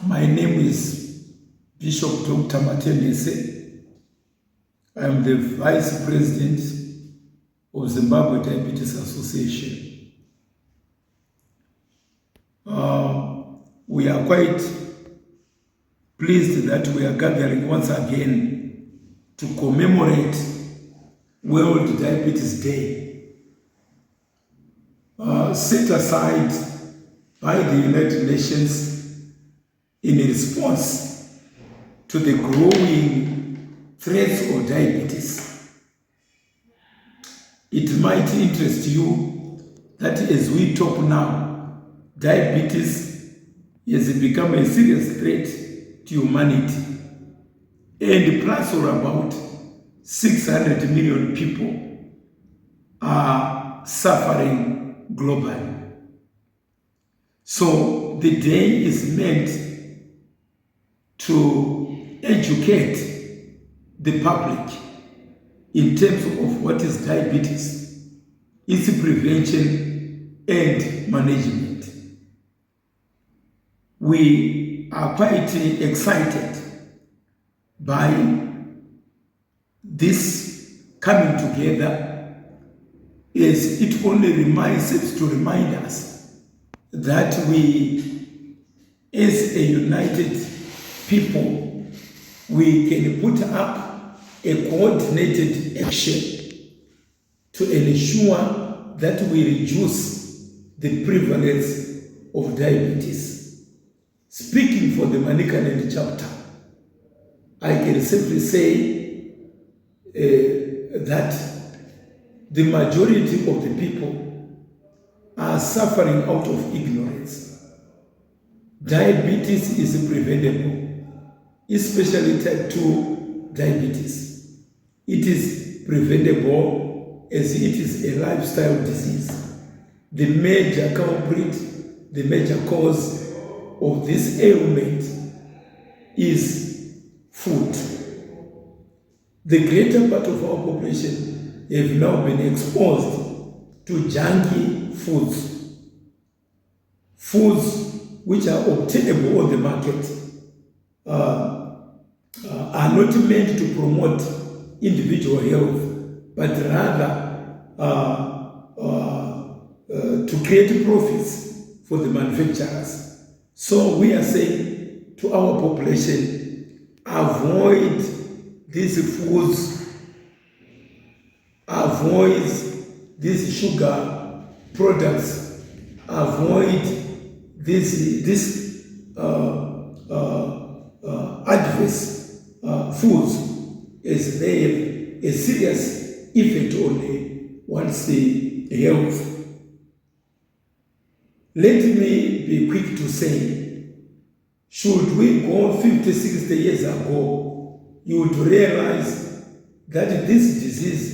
My name is Bishop Dr. Matenhese. I am the Vice President of Zimbabwe Diabetes Association. We are quite pleased that we are gathering once again to commemorate World Diabetes Day, set aside by the United Nations in response to the growing threats of diabetes. It might interest you that as we talk now, diabetes has become a serious threat to humanity, and plus or about 600 million people are suffering globally. So the day is meant to educate the public in terms of what is diabetes, its prevention and management. We are quite excited by this coming together, as it only serves to remind us that we, as a united people, we can put up a coordinated action to ensure that we reduce the prevalence of diabetes. Speaking for the Matenhese chapter, I can simply say that the majority of the people are suffering out of ignorance. Diabetes is preventable, especially type 2 diabetes. It is preventable as it is a lifestyle disease. The major culprit, the major cause of this ailment is food. The greater part of our population have now been exposed to junky foods, foods which are obtainable on the market, are not meant to promote individual health, but rather to create profits for the manufacturers. So we are saying to our population, avoid these foods, avoid these sugar products, avoid this adverse foods, as they have a serious effect on one's health. Let me be quick to say, should we go 50, 60 years ago, you would realize that this disease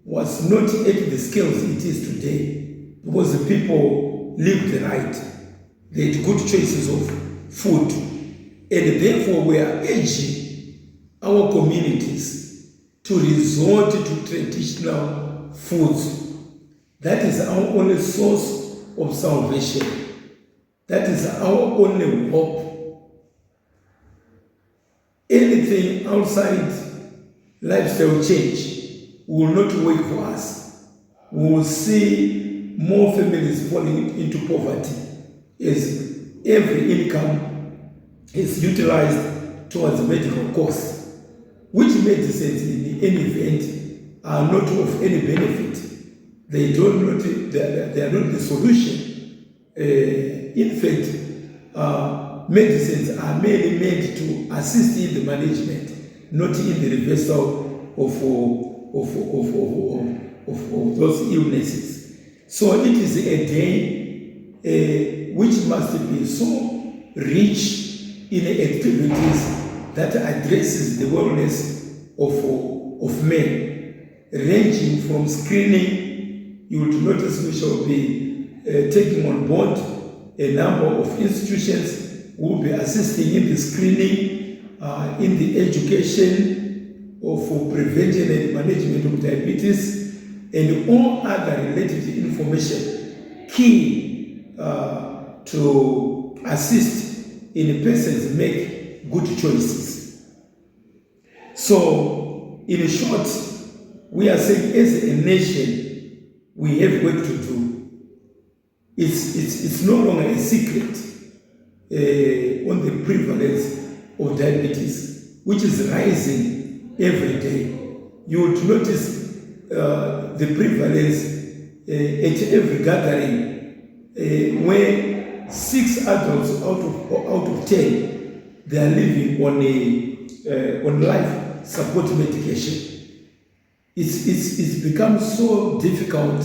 was not at the scales it is today, because the people lived right. They had good choices of food, and therefore we are urging our communities to resort to traditional foods. That is our only source of salvation. That is our only hope. Anything outside lifestyle change will not work for us. We will see more families falling into poverty as every income is utilized towards medical costs, which medicines in any event are not of any benefit. They are not the solution. In fact, medicines are merely made to assist in the management, not in the reversal of those illnesses. So it is a day which must be so rich in activities that addresses the wellness of men, ranging from screening. You will notice we shall be taking on board a number of institutions who will be assisting in the screening, in the education of prevention and management of diabetes, and all other related information key to assist in persons make good choices. So, in short, we are saying as a nation, we have work to do. It's no longer a secret on the prevalence of diabetes, which is rising every day. You would notice the prevalence at every gathering where 6 adults out of 10 they are living on life support medication. It's become so difficult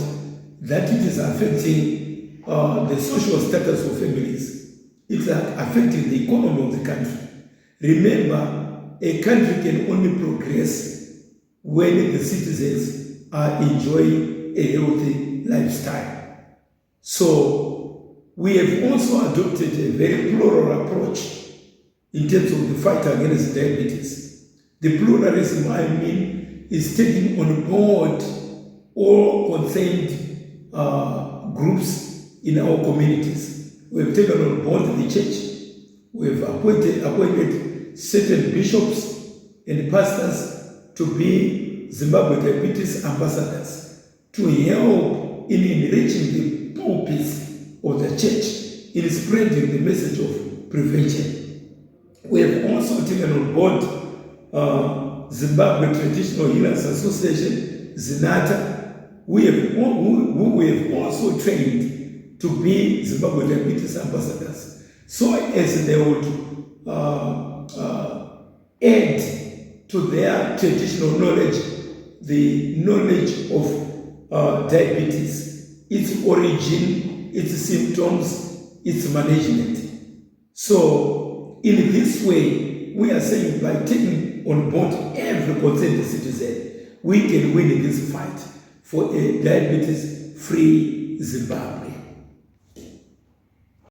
that it is affecting the social status of families. It's affecting the economy of the country. Remember, a country can only progress when the citizens are enjoying a healthy lifestyle. So, we have also adopted a very plural approach in terms of the fight against diabetes. The pluralism, I mean, is taking on board all concerned groups in our communities. We have taken on board the church. We have appointed certain bishops and pastors to be Zimbabwe Diabetes ambassadors to help in enriching the pulpits of the church in spreading the message of prevention. We have also taken on board Zimbabwe Traditional Healers Association, ZDA, who we have also trained to be Zimbabwe Diabetes ambassadors, so as they would add to their traditional knowledge the knowledge of diabetes, its origin, its symptoms, its management. So, in this way, we are saying by taking on board every concerned citizen, we can win this fight for a diabetes-free Zimbabwe.